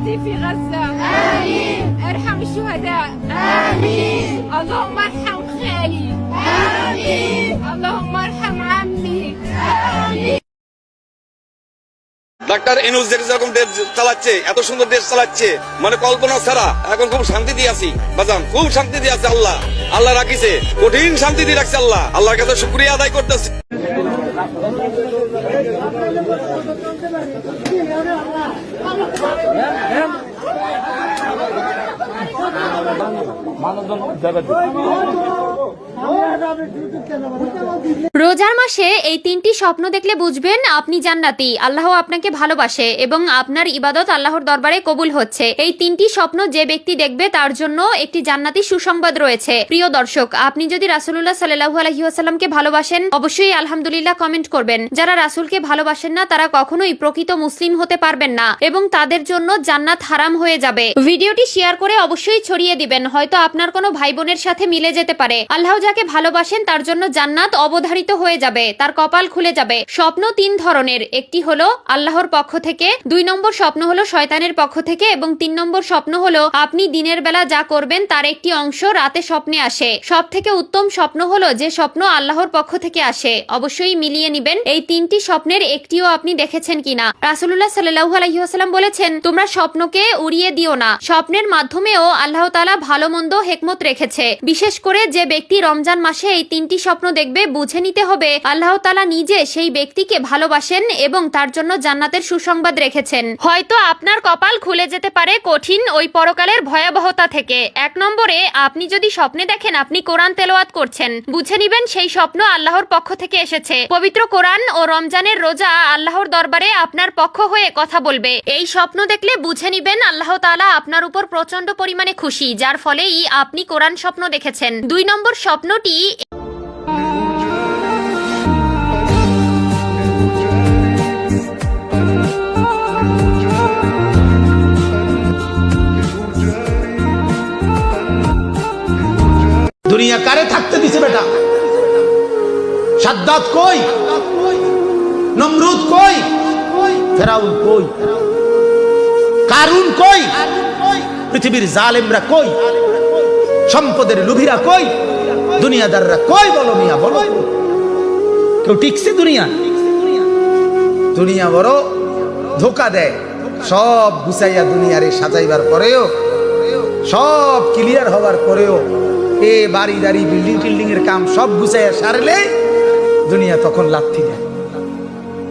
إخواتي في غزة. آمين. ارحم الشهداء. آمين. اللهم ارحم خالي. آمين. اللهم ارحم عمي. آمين. Doctor Yunus যেরকম দেশ চালাচ্ছে, এত সুন্দর দেশ চালাচ্ছে, মানে কল্পনা ছাড়া। এখন খুব শান্তি দিয়ে আছি বাজান, খুব শান্তি দিয়ে আছে। আল্লাহ আল্লাহ রাখিছে, কঠিন শান্তি দিয়ে রাখছে আল্লাহ। আল্লাহর কাছে শুকরিয়া আদায় করতেছি। রোজার মাসে এই তিনটি স্বপ্ন দেখলে বুঝবেন আপনি জান্নাতি, আল্লাহ আপনাকে ভালোবাসে এবং আপনার ইবাদত আল্লাহর দরবারে কবুল হচ্ছে। এই তিনটি স্বপ্ন যে ব্যক্তি দেখবে তার জন্য একটি জান্নাতি সুসংবাদ রয়েছে। প্রিয় দর্শক, আপনি যদি রাসূলুল্লাহ সাল্লাল্লাহু আলাইহি ওয়াসাল্লামকে ভালোবাসেন অবশ্যই আলহামদুলিল্লাহ কমেন্ট করবেন। যারা রাসূলকে ভালোবাসেন না তারা কখনোই প্রকৃত মুসলিম হতে পারবেন না এবং তাদের জন্য জান্নাত হারাম হয়ে যাবে। ভিডিওটি শেয়ার করে অবশ্যই ছড়িয়ে দিবেন, হয়তো আপনার কোনো ভাই বোনের সাথে মিলে যেতে পারে। আল্লাহ যাকে ভালোবাসেন তার জন্য জান্নাত অবধারিত হয়ে যাবে, তার কপাল খুলে যাবে। স্বপ্ন তিন ধরনের, একটি হলো আল্লাহর পক্ষ থেকে, 2 নম্বর স্বপ্ন হলো শয়তানের পক্ষ থেকে এবং 3 নম্বর স্বপ্ন হলো আপনি দিনের বেলা যা করবেন তার একটি অংশ রাতে স্বপ্নে আসে। সব থেকে উত্তম স্বপ্ন হলো যে স্বপ্ন আল্লাহর পক্ষ থেকে আসে। অবশ্যই মিলিয়ে নিবেন এই তিনটি স্বপ্নের একটিও আপনি দেখেছেন কিনা। রাসূলুল্লাহ সাল্লাল্লাহু আলাইহি ওয়াসাল্লাম বলেছেন, তোমরা স্বপ্নকে উড়িয়ে দিও না। স্বপ্নের মাধ্যমেও আল্লাহ তাআলা ভালো মন্দ হিকমত রেখেছে। বিশেষ করে যে ব্যক্তি রমজান মাসে এই তিনটি স্বপ্ন দেখবে বুঝে নিতে হবে আল্লাহ তাআলা নিজে সেই ব্যক্তিকে ভালোবাসেন এবং তার জন্য জান্নাতের সুসংবাদ রেখেছেন। হয়তো আপনার কপাল খুলে যেতে পারে কঠিন ওই পরকালের ভয়াবহতা থেকে। 1 নম্বরে, আপনি যদি স্বপ্নে দেখেন আপনি কোরআন তেলাওয়াত করছেন, বুঝে নিবেন সেই স্বপ্ন আল্লাহর পক্ষ থেকে এসেছে। পবিত্র কোরআন ও রমজানের রোজা আল্লাহর দরবারে আপনার পক্ষ হয়ে কথা বলবে। এই স্বপ্ন দেখলে বুঝে নিবেন আল্লাহ তাআলা আপনার উপর প্রচন্ড পরিমাণে খুশি, যার ফলেই আপনি কোরআন স্বপ্ন দেখেছেন। 2 নম্বর স্বপ্নটি দুনিয়া কারে থাকতে দিছে বেটা? সাদ্দাত কই? নমরুদ কই? ফেরাউন কই? কারুন কই? পৃথিবীর জালেমরা কই? সম্পদের লোভীরা কই? দুনিয়াদাররা কই? বলো মিয়া, বলো। কেউ টিকছে? দুনিয়া বড় ধোকা দেয়। সব গুছাইয়া দুনিয়ারে সাজাইবার পরেও, সব ক্লিয়ার হওয়ার পরেও, বাড়ি দাড়ি বিল্ডিং টিল্ডিং এর কাম সব গুছাইয়া সারলে দুনিয়া তখন লাথি দেয়।